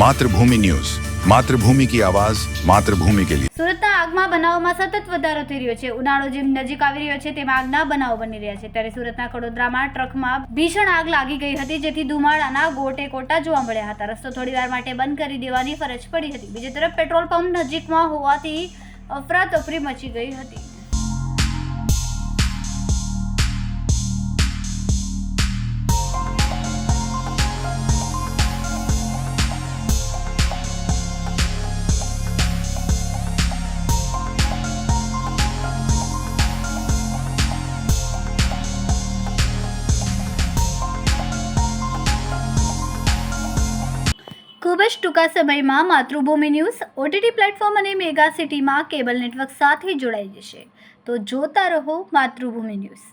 Mathrubhumi news, Mathrubhumi की आवाज, मातृभूमि के लिए। સુરતના આગમાં બનાવમાં સતત વધારો થઈ રહ્યો છે। ઉનાળો જેમ નજીક આવી રહ્યો છે તેમાં આગના બનાવો બની રહ્યા છે। ત્યારે સુરતના કડોદરામાં ટ્રકમાં ભીષણ આગ લાગી ગઈ હતી, જેથી ધુમાડાના ગોટે કોટા જોવા મળ્યા હતા। રસ્તો થોડીવાર માટે બંધ કરી દેવાની ફરજ પડી હતી। બીજી તરફ પેટ્રોલ પંપ નજીકમાં હોવાથી અફરાતફરી મચી ગઈ હતી। ખૂબ જ ટૂંકા સમયમાં માતૃભૂમિ ન્યૂઝ ઓટીટી પ્લેટફોર્મ અને મેગા સિટીમાં કેબલ નેટવર્ક સાથે જોડાઈ જશે। તો જોતા રહો માતૃભૂમિ ન્યૂઝ।